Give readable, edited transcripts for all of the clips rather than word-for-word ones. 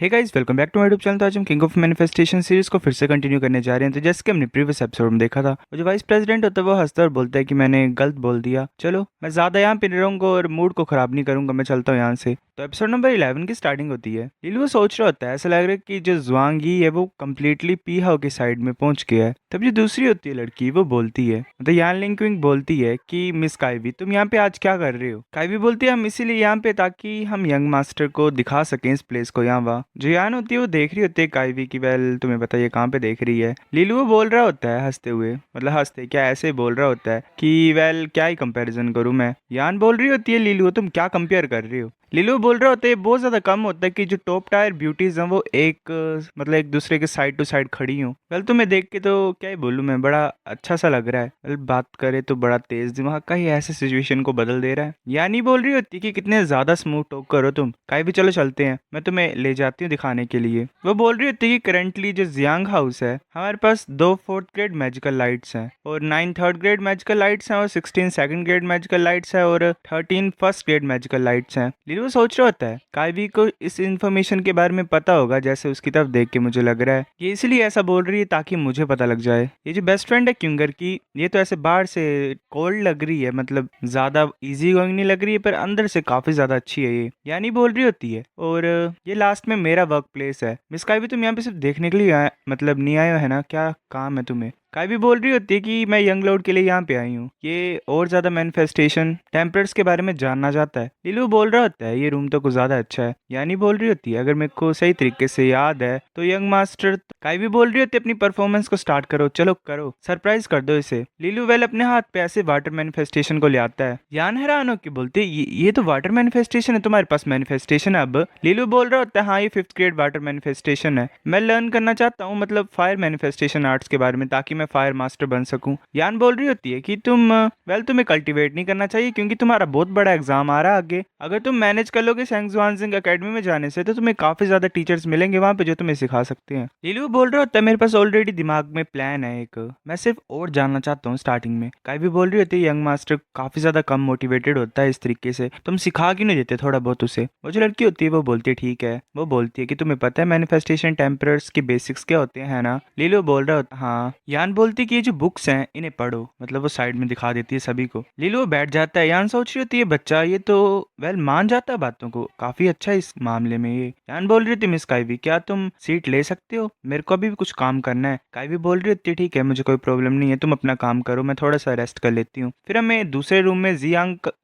Hey guys, welcome back to my YouTube channel. तो आज हम किंग ऑफ मैनिफेस्टेशन सीरीज को फिर से कंटिन्यू करने जा रहे हैं। तो जैसे कि हमने प्रीवियस एपिसोड में देखा था, वो जो वाइस प्रेसिडेंट होता है वो हंसता है और बोलता है कि मैंने गलत बोल दिया। चलो, मैं ज्यादा यहाँ पे नहीं रहूंगा और मूड को खराब नहीं करूंगा, मैं चलता हूँ यहाँ से। तो एपिसोड नंबर 11 की स्टार्टिंग होती है। लिलू सोच रहा होता है, ऐसा लग रहा है कि जो ज्वांगी है वो कम्प्लीटली पी हाउ के साइड में पहुंच गया है। तब जो दूसरी होती है लड़की, वो बोलती है, मतलब यान लिंकविंग बोलती है कि मिस काइवी, तुम यहाँ पे आज क्या कर रहे हो? काइवी बोलती है, हम इसीलिए यहाँ पे ताकि हम यंग मास्टर को दिखा सकें इस प्लेस को। यहाँ वहाँ जो यान होती है वो देख रही होती है काइवी की। वेल, तुम्हें बताइए कहाँ पे देख रही है? लीलू वो बोल रहा होता है हंसते हुए, मतलब हंसते क्या, ऐसे ही बोल रहा होता है कि वेल क्या ही कंपैरिजन करूँ मैं। यान बोल रही होती है, लीलू तुम क्या कंपेयर कर रही हो? लीलू बोल रहा होता है बहुत ज्यादा कम होता है कि जो टॉप टायर ब्यूटीज हैं वो मतलब एक दूसरे के साइड टू साइड खड़ी हूँ। वेल, तुम्हें देख के तो क्या ही बोलूँ मैं, बड़ा अच्छा सा लग रहा है। वेल, बात करे तो बड़ा तेज दिमाग का ही ऐसे सिचुएशन को बदल दे रहा है। यानी बोल रही होती है कि कितने ज्यादा स्मूथ टॉक करो तुम, काई भी चलो चलते हैं, मैं तुम्हें ले जाती हूँ दिखाने के लिए। वो बोल रही होती है कि करंटली जो जियांग हाउस है, हमारे पास 2 4th ग्रेड मैजिकल लाइट्स हैं और 9 3rd ग्रेड मैजिकल लाइट्स हैं और 16 2nd ग्रेड मैजिकल लाइट्स हैं और 13 1st ग्रेड मैजिकल लाइट्स हैं। वो सोच रहा होता है काइवी को इस इंफॉर्मेशन के बारे में पता होगा, जैसे उसकी तरफ देख के मुझे लग रहा है ये इसलिए ऐसा बोल रही है ताकि मुझे पता लग जाए। ये जो बेस्ट फ्रेंड है क्यूंगर की, ये तो ऐसे बाहर से कोल्ड लग रही है, मतलब ज्यादा इजी गोइंग नहीं लग रही है, पर अंदर से काफी ज्यादा अच्छी है ये, यानी बोल रही होती है। और ये लास्ट में मेरा वर्क प्लेस है। मिस काइवी, तुम यहाँ पे सिर्फ देखने के लिए मतलब नहीं आए हो है ना? क्या काम है तुम्हें? काइवी बोल रही होती है कि मैं यंग लॉर्ड के लिए यहाँ पे आई हूँ, ये और ज्यादा मैनिफेस्टेशन टेम्परर्स के बारे में जानना चाहता है। लिलू बोल रहा होता है ये रूम तो कुछ ज्यादा अच्छा है। यानी बोल रही होती है अगर मेरे को सही तरीके से याद है तो यंग मास्टर। काइवी बोल रही होती है अपनी परफॉर्मेंस को स्टार्ट करो, चलो करो, सरप्राइज कर दो इसे। लिलू वेल अपने हाथ पे ऐसे वाटर मैनिफेस्टेशन को ले आता है। यान हैरान होकर बोलते ये तो वाटर मैनिफेस्टेशन है, तुम्हारे पास मैनिफेस्टेशन है अब? लिलू बोल रहा होता है हाँ, ये 5th ग्रेड वाटर मैनिफेस्टेशन है, मैं लर्न करना चाहता हूँ, मतलब फायर मैनिफेस्टेशन आर्ट्स के बारे में, ताकि मैं फायर मास्टर बन सकूं। यान बोल रही होती है कि तुम्हें कल्टीवेट नहीं करना चाहिए क्योंकि तुम्हारा बहुत बड़ा एग्जाम आ रहा है आगे। अगर तुम मैनेज कर लोगे सेंगजुआनजिंग एकेडमी में जाने से तो तुम्हें काफी ज्यादा टीचर्स मिलेंगे वहां पे जो तुम्हें सिखा सकते हैं। लिलू बोल रहा होता है मेरे पास ऑलरेडी दिमाग में प्लान है एक, मैं सिर्फ और जानना चाहता हूँ स्टार्टिंग में। काई भी बोल रही होती है यंग मास्टर काफी ज्यादा कम मोटिवेटेड होता है इस तरीके से, तुम सिखा क्यों नहीं देते थोड़ा बहुत उसे? वो जो लड़की होती है वो बोलती है ठीक है। वो बोलती है कि तुम्हें पता है मैनिफेस्टेशन टेम्परर्स के बेसिक्स क्या होते हैं, है ना? लिलू बोल रहा होता हाँ। यान बोलती है कि ये जो बुक्स हैं इन्हें पढ़ो, मतलब वो साइड में दिखा देती है सभी को। लिलू बैठ जाता है। यान सोच रही होती है बच्चा ये तो वेल मान जाता है बातों को, काफी अच्छा है इस मामले में ये। यान बोल रही थी मिस काइवी क्या तुम सीट ले सकते हो, मेरे को अभी भी कुछ काम करना है। काइवी बोल रही होती है ठीक है, मुझे कोई प्रॉब्लम नहीं है, तुम अपना काम करो, मैं थोड़ा सा रेस्ट कर लेती हूँ। फिर हमें दूसरे रूम में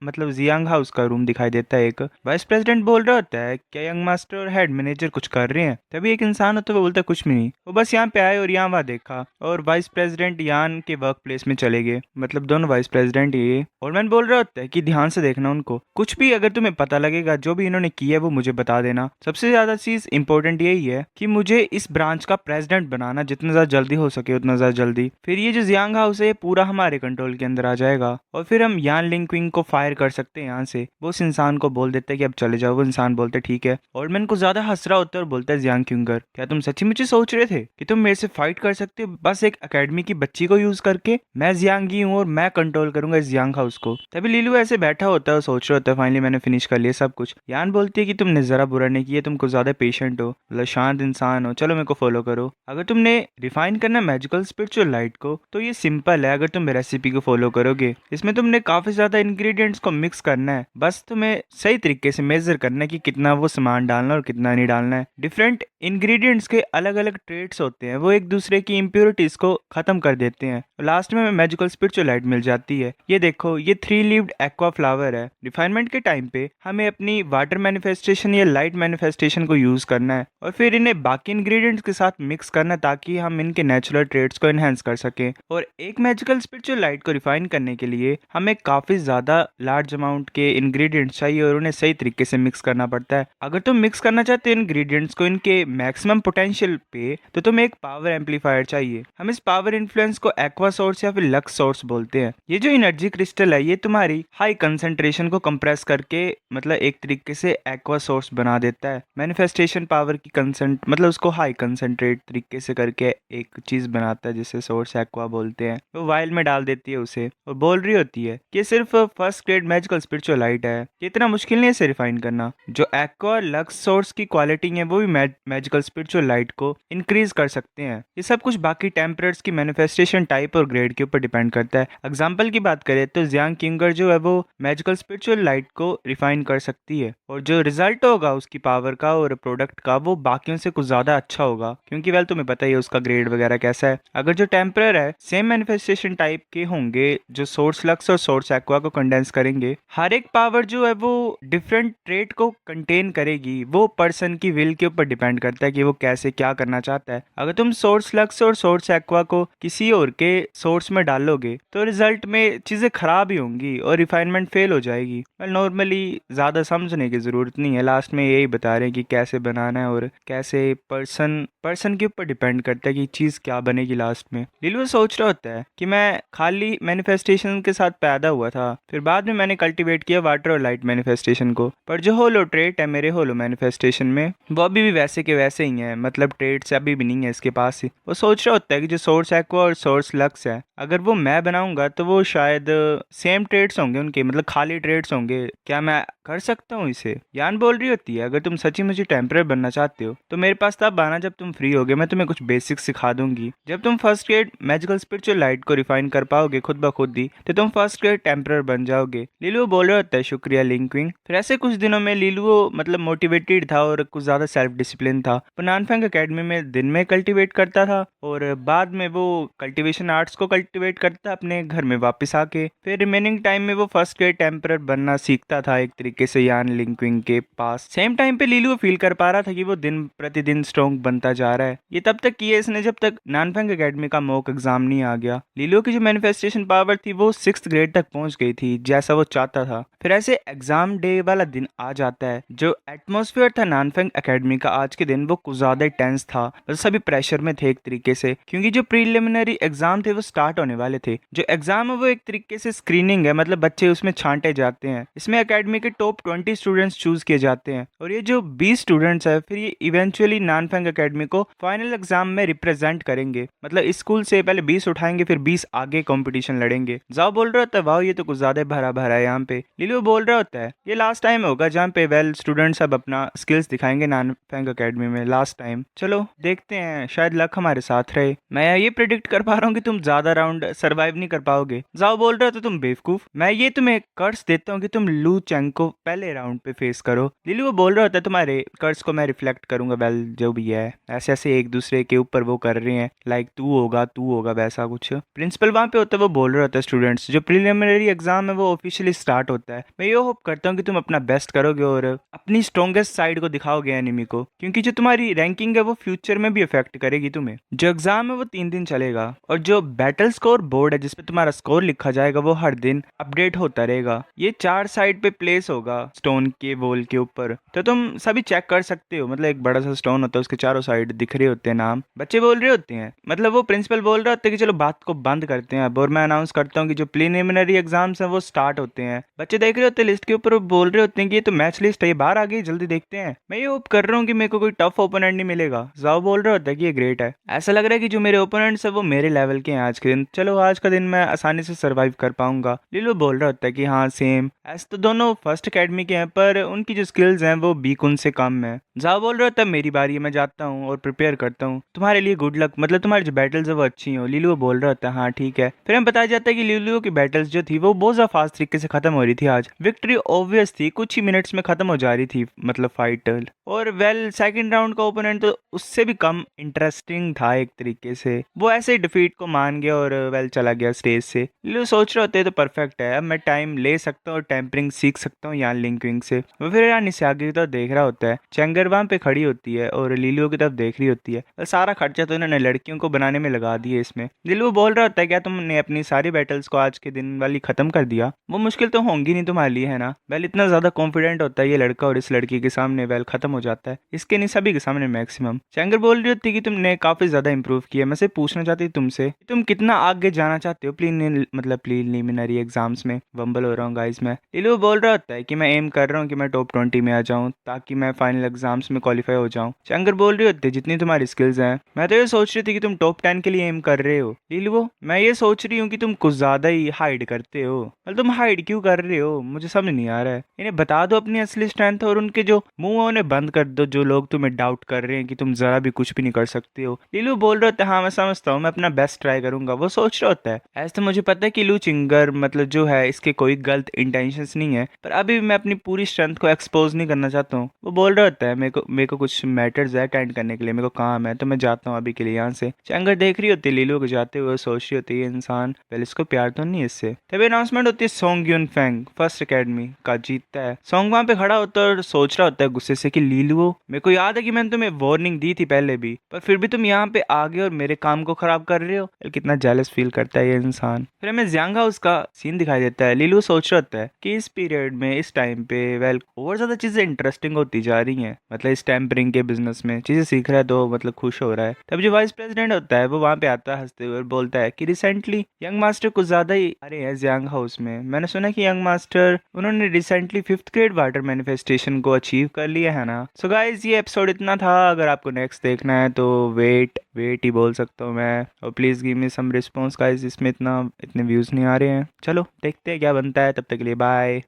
मतलब जियांग हाउस का रूम दिखाई देता है। एक वाइस प्रेसिडेंट बोल रहा होता है क्या यंग मास्टर और हेड मैनेजर कुछ कर रहे हैं? तभी एक इंसान होता है वो बोलता है कुछ भी नहीं, वो बस यहाँ पे आए और यहाँ वहाँ देखा और वाइस प्रेसिडेंट यान के वर्क प्लेस में चले गए, मतलब दोनों वाइस प्रेसिडेंट ये। और मैन बोल रहा होता है कि ध्यान से देखना उनको, कुछ भी अगर तुम्हें पता लगेगा जो भी इन्होंने किया है वो मुझे बता देना। सबसे ज्यादा चीज इंपॉर्टेंट यही है कि मुझे इस ब्रांच का प्रेसिडेंट बनाना, जितना ज्यादा जल्दी हो सके उतना ज्यादा जल्दी। फिर ये जो जियांग हाउस है पूरा हमारे कंट्रोल के अंदर आ जाएगा और फिर हम यान लिंकविंग को फायर कर सकते हैं यहाँ से। वो उस इंसान को बोल देते हैं कि अब चले जाओ। वो इंसान बोलते ठीक है। और मैन को ज्यादा हंस रहा होता है और बोलता है जियांग क्यूंगर, क्या तुम सच्ची मुझे सोच रहे थे कि तुम मेरे से फाइट कर सकते हो बस एक एकेडमी की बच्ची को यूज करके? मैं जियांगी हूँ और मैं कंट्रोल करूंगा इस जियांग हाउस को। तभी लीलू ऐसे बैठा होता है और सोच रहा होता है फाइनली मैंने फिनिश कर लिया सब कुछ। यान बोलती है कि तुमने जरा बुरा नहीं किया, तुमको ज्यादा पेशेंट हो, मतलब शांत इंसान हो, चलो मेरे को फॉलो करो। अगर तुमने रिफाइन करना मैजिकल स्पिरिचुअल लाइट को तो ये सिंपल है, अगर तुम रेसिपी को फॉलो करोगे। इसमें तुमने काफी ज्यादा इंग्रेडिएंट्स को मिक्स करना है, बस तुम्हें सही तरीके से मेजर करना है कि कितना वो सामान डालना और कितना नहीं डालना है। डिफरेंट इंग्रेडिएंट्स के अलग अलग ट्रेड्स होते हैं, वो एक दूसरे की इम्प्योरिटीज को खत्म कर देते हैं। लास्ट में मैजिकल स्पिरिचुअल लाइट मिल जाती है। ये देखो ये 3 लीव्ड एक्वा फ्लावर है। रिफाइनमेंट के टाइम पे हमें अपनी वाटर मैनिफेस्टेशन या लाइट मैनिफेस्टेशन को यूज करना है और फिर इन्हें बाकी इंग्रेडिएंट्स के साथ मिक्स करना ताकि हम इनके नेचुरल ट्रेड्स को एनहेंस कर सकें। और एक मैजिकल स्पिरिचुअल लाइट को रिफाइन करने के लिए हमें काफी ज्यादा लार्ज अमाउंट के इंग्रेडिएंट्स चाहिए और उन्हें सही तरीके से मिक्स करना पड़ता है। अगर तुम मिक्स करना चाहते हो इंग्रेडिएंट्स को इनके मैक्सिमम पोटेंशियल पे तो तुम्हें एक पावर एम्पलीफायर चाहिए। हम इस पावर इन्फ्लुएंस को एक्वा सोर्स या फिर लक्स सोर्स बोलते हैं। ये जो एनर्जी क्रिस्टल है ये तुम्हारी हाई कंसंट्रेशन को कंप्रेस करके मतलब एक तरीके से एक्वा सोर्स बना देता है। मैनिफेस्टेशन पावर की कंसेंट मतलब उसको हाई कंसंट्रेट कंसंट्रेट तरीके से करके एक चीज बनाता है जिसे सोर्स एक्वा बोलते हैं, वो वाइल में डाल देती है उसे और बोल रही होती है कि सिर्फ फर्स्ट ग्रेड मैजिकल स्पिरिचुअलाइट है, कि इतना मुश्किल नहीं है इसे रिफाइन करना। जो एक्वा लक्स सोर्स की क्वालिटी है वो भी मैजिकल स्पिरिचुअल लाइट को इंक्रीज कर सकते हैं। ये सब कुछ बाकी टेम्परेट्स की मैनिफेस्टेशन टाइप और ग्रेड के ऊपर डिपेंड करता है। एग्जाम्पल की बात करें तो जियांग किंगर जो है वो मैजिकल स्पिरिचुअल लाइट को रिफाइन कर सकती है और जो रिजल्ट होगा उसकी पावर का और प्रोडक्ट का वो बाकियों से कुछ ज्यादा अच्छा होगा, क्योंकि वेल तुम्हें पता ही है उसका ग्रेड वगैरह कैसा है। अगर जो टेम्परर है सेम मैनिफेस्टेशन टाइप के होंगे जो सोर्स लक्स और सोर्स एक्वा को कंडेंस करेंगे, हर एक पावर जो है वो डिफरेंट ट्रेट को कंटेन करेगी। वो पर्सन की विल के ऊपर डिपेंड करता है कि वो कैसे क्या करना चाहता है। अगर तुम सोर्स लक्स और सोर्स एक्वा को किसी और के सोर्स में डालोगे तो रिजल्ट में चीजें खराब ही होंगी और रिफाइनमेंट फेल हो जाएगी। नॉर्मली ज्यादा समझने की जरूरत नहीं है, लास्ट में यही बता रहे हैं कि कैसे बनाना है और कैसे पर्सन के ऊपर डिपेंड करता है कि चीज क्या बनेगी लास्ट में। लिलू सोच रहा होता है कि मैं खाली मैनिफेस्टेशन के साथ पैदा हुआ था, फिर बाद में मैंने कल्टीवेट किया वाटर और लाइट मैनिफेस्टेशन को, पर जो होलो ट्रेट है मेरे होलो मैनिफेस्टेशन में वो अभी भी वैसे के वैसे ही है, मतलब ट्रेट्स अभी भी नहीं है इसके पास ही। वो सोच रहा होता है कि जो सोर्स एक्वा और सोर्स लक्स है अगर वो मैं बनाऊंगा तो वो शायद सेम ट्रेड्स होंगे उनके, मतलब खाली ट्रेड्स होंगे, क्या मैं कर सकता हूँ इसे। यान बोल रही होती है अगर तुम सच्ची मुझे टेम्परर बनना चाहते हो तो मेरे पास तब आना जब तुम फ्री होगे, मैं तुम्हें कुछ बेसिक्स सिखा दूंगी। जब तुम first grade magical spiritual light को रिफाइन कर पाओगे खुद ब खुद ही तो तुम फर्स्ट ग्रेड टेम्परर बन जाओगे। लिलुओ बोल रहा होता है शुक्रिया लिंकविंग। फिर ऐसे कुछ दिनों में लिलुओ मतलब मोटिवेटेड था और कुछ ज्यादा सेल्फ डिसिप्लिन था। वो नानफेंग एकेडमी में दिन में कल्टीवेट करता था और बाद में वो कल्टीवेशन आर्ट्स को कल्टीवेट करता अपने घर में वापस आके। फिर रिमेनिंग टाइम में वो फर्स्ट ग्रेड टेम्परर बनना सीखता था एक तरीके से यान लिंकविंग के पास। सेम टाइम पे लिलुओ फील कर पा रहा था कि वो दिन प्रतिदिन स्ट्रॉन्ग बनता जा रहा है। ये तब तक किया इसने जब तक नानफेंग एकेडमी का मॉक एग्जाम नहीं आ गया। लिलुओ की जो मैनिफेस्टेशन पावर थी वो 6th ग्रेड तक पहुंच गई थी जैसा वो चाहता था। फिर ऐसे एग्जाम डे वाला दिन आ जाता है। जो एटमोस्फेयर था नानफेंग एकेडमी का आज के दिन वो कुछ ज्यादा टेंस था, मतलब सभी प्रेशर में थे एक तरीके से, क्योंकि जो प्रीलिमिनरी एग्जाम थे वो स्टार्ट होने वाले थे। जो एग्जाम है वो एक तरीके से स्क्रीनिंग है, मतलब बच्चे उसमें छांटे जाते हैं। इसमें एकेडमी के टॉप 20 स्टूडेंट्स चूज किए जाते हैं और ये जो 20 स्टूडेंट्स है फिर ये इवेंचुअली नानफेंग एकेडमी को फाइनल एग्जाम में रिप्रेजेंट करेंगे। मतलब इस स्कूल से पहले 20 उठाएंगे फिर 20 आगे कंपटीशन लड़ेंगे। जाओ बोल रहा होता है वाह ये तो कुछ ज्यादा भरा भरा है यहाँ पे। लिलु बोल रहा होता है ये लास्ट टाइम होगा जहाँ पे वेल स्टूडेंट्स अब अपना स्किल्स दिखाएंगे नानफेंग एकेडमी में, लास्ट टाइम। चलो देखते हैं, शायद लक हमारे साथ रहे। मैं ये प्रिडिक्ट कर पा रहा हूँ कि तुम ज्यादा राउंड सर्वाइव नहीं कर पाओगे। जाओ बोल रहा हो तो तुम बेवकूफ, मैं ये तुम्हें कर्स देता हूँ कि तुम लू चेंग को पहले राउंड पे फेस करो। लिलु वो बोल रहा होता है तुम्हारे कर्स को मैं रिफ्लेक्ट करूंगा, वेल जो भी है। ऐसे ऐसे एक दूसरे के ऊपर वो कर रहे हैं लाइक तू होगा वैसा कुछ। प्रिंसिपल वहां पे होता है, वो बोल रहा होता है स्टूडेंट्स जो प्रीलिमिनरी एग्जाम है वो ऑफिशियली स्टार्ट होता है। मैं ये होप करता हूँ कि तुम अपना बेस्ट करोगे और अपनी स्ट्रॉन्गेस्ट साइड को दिखाओगे एनिमी को, क्योंकि जो तुम्हारी रैंकिंग है वो फ्यूचर में भी अफेक्ट करेगी तुम्हें। जो एग्जाम है वो 3 दिन चलेगा और जो बैटल स्कोर बोर्ड है जिसपे तुम्हारा स्कोर लिखा जाएगा वो हर दिन अपडेट होता रहेगा। ये 4 साइड पे प्लेस होगा स्टोन के वॉल के ऊपर, तो तुम सभी चेक कर सकते हो। मतलब एक बड़ा सा स्टोन होता है उसके चारों साइड दिख रहे होते हैं नाम, बच्चे बोल रहे होते हैं। मतलब वो प्रिंसिपल बोल रहा होता है कि चलो बात को बंद करते हैं अब और मैं अनाउंस करता हूँ कि जो प्रीलिमिनरी एग्जाम्स हैं वो स्टार्ट होते हैं। बच्चे देख रहे होते हैं लिस्ट के ऊपर, बोल रहे होते हैं कि ये तो मैच लिस्ट है, ये बाहर आ गई, जल्दी देखते हैं। मैं ये होप कर रहा हूँ कि मेरे को कोई टफ ओपोनेंट नहीं मिलेगा। जाओ बोल रहा होता है कि ये ग्रेट है, ऐसा लग रहा है कि जो मेरे ओपोनेंट्स है वो मेरे लेवल के हैं आज के दिन। चलो आज का दिन मैं आसानी से सर्वाइव कर पाऊंगा। लिलु बोल रहा होता है कि हाँ सेम, ऐसे तो दोनों फर्स्ट एकेडमी के हैं पर उनकी जो स्किल्स हैं वो बीकुन से कम है। जाओ बोल रहा होता है मेरी बारी है, मैं जाता हूँ और प्रिपेयर करता हूँ, तुम्हारे लिए गुड लक, मतलब तुम्हारी जो बैटल्स है वो अच्छी हो। लिलु बोल रहा होता है हाँ ठीक है। फिर हम बताया जाता है कि लिलु की बैटल्स जो थी वो बहुत ज्यादा फास्ट तरीके से खत्म हो रही थी। आज विक्ट्री ऑब्वियस थी, कुछ ही मिनट्स में खत्म हो जा रही थी मतलब फाइट। और वेल सेकंड राउंड का ओपोनेंट तो उससे भी कम इंटरेस्टिंग था एक तरीके से, वो ऐसे डिफीट को मान गया और वेल चला गया स्टेज से। लिलु सोच रहे होते तो परफेक्ट है, अब मैं टाइम ले सकता हूँ और टेम्परिंग सीख सकता हूँ यान लिंकविंग से। वो फिर यार निशागी की तरफ देख रहा होता है, चेंगर वहां पे खड़ी होती है और लिलु की तरफ देख रही होती है। सारा खर्चा तो इन्होंने लड़कियों को बनाने में लगा दिया इसमें। लिलु बोल रहा होता है क्या तुमने अपनी सारी बैटल्स को आज के दिन वाली खत्म कर दिया? वो मुश्किल तो होंगी नहीं तुम्हारे लिए है ना? वेल इतना ज्यादा कॉन्फिडेंट होता है ये लड़का और इस लड़की के सामने वेल खत्म हो जाता है, इसके नहीं सभी के सामने मैक्सिमम। चेंगर बोल रही होती कि तुमने काफी ज्यादा इंप्रूव किया, मैं से पूछना चाहती तुमसे तुम कितना आगे जाना चाहते हो प्रीलिमिनरी एग्जाम्स में। वंबल हो रहा हूँ गाइस मैं। लिलु बोल रहा होता है कि मैं एम कर रहा हूँ कि मैं टॉप 20 में आ जाऊँ ताकि मैं फाइनल एग्जाम्स में क्वालिफाई हो जाऊँ। चेंगर बोल रही होती है जितनी जितनी तुम्हारी स्किल्स हैं। मैं तो ये सोच रही थी कि तुम टॉप 10 के लिए एम कर रहे हो। लीलुओ, मैं ये सोच रही हूँ कि तुम कुछ ज्यादा ही हाइड करते हो। मतलब तुम हाइड क्यों कर रहे हो, मुझे समझ नहीं आ रहा है। इन्हें बता दो अपनी असली स्ट्रेंथ और उनके जो मुंह है उन्हें बंद कर दो, जो लोग तुम्हें डाउट कर रहे हैं कि तुम जरा भी कुछ भी नहीं कर सकते हो। लीलू बोल रहे होते हैं, हाँ मैं समझता हूँ, मैं अपना बेस्ट ट्राई करूंगा। वो सोच रहा होता है। ऐसे तो मुझे पता है कि लू चिंगर मतलब जो है इसके कोई गलत इंटेंशंस नहीं है, पर अभी भी मैं अपनी पूरी स्ट्रेंथ को एक्सपोज नहीं करना चाहता हूँ। वो बोल रहा होता है, मेरे को कुछ मैटर्स है अटेंड करने के लिए, मेरे को काम है, तो मैं जाता हूँ अभी के लिए यहाँ से। चैंगर देख रही होती है लीलू को जाते हुए, सोच रही होती है इंसान पहले इसको प्यार तो नहीं है इससे। तभी अनाउंसमेंट होती है सोंग यून फेंग फर्स्ट एकेडमी का जीतता है। सोंग वहां पे खड़ा होता है और सोच रहा होता है गुस्से से कि लीलुओ, मेरे को याद है कि मैंने तुम्हें वार्निंग दी थी पहले भी, पर फिर भी तुम यहाँ पे आ गए और मेरे काम को खराब कर रहे हो। कितना जेलस फील करता है ये इंसान। फिर हमें जियांग हाउस का सीन दिखाई देता है। लीलू सोच रहा होता है कि इस पीरियड में इस टाइम पे वेल और ज्यादा चीजें इंटरेस्टिंग होती जा रही हैं। मतलब इस टेम्परिंग के बिजनेस में चीजें सीख रहा है तो मतलब खुश हो रहा है। तब जो वाइस प्रेसिडेंट होता है वो वहां पे आता है हंसते हुए और बोलता है कि रिसेंटली यंग मास्टर कुछ ज्यादा ही आ रहे हैं जियांग हाउस में। मैंने सुना कि यंग मास्टर उन्होंने recently 5th grade water manifestation को अचीव कर लिया है ना। सो गाइज ये एपिसोड इतना था। अगर आपको नेक्स्ट देखना है तो वेट वेट ही बोल सकता हूँ मैं। और please give me some response guys, इसमें इतने व्यूज नहीं आ रहे हैं। चलो देखते हैं क्या बनता है, तब तक के लिए बाय।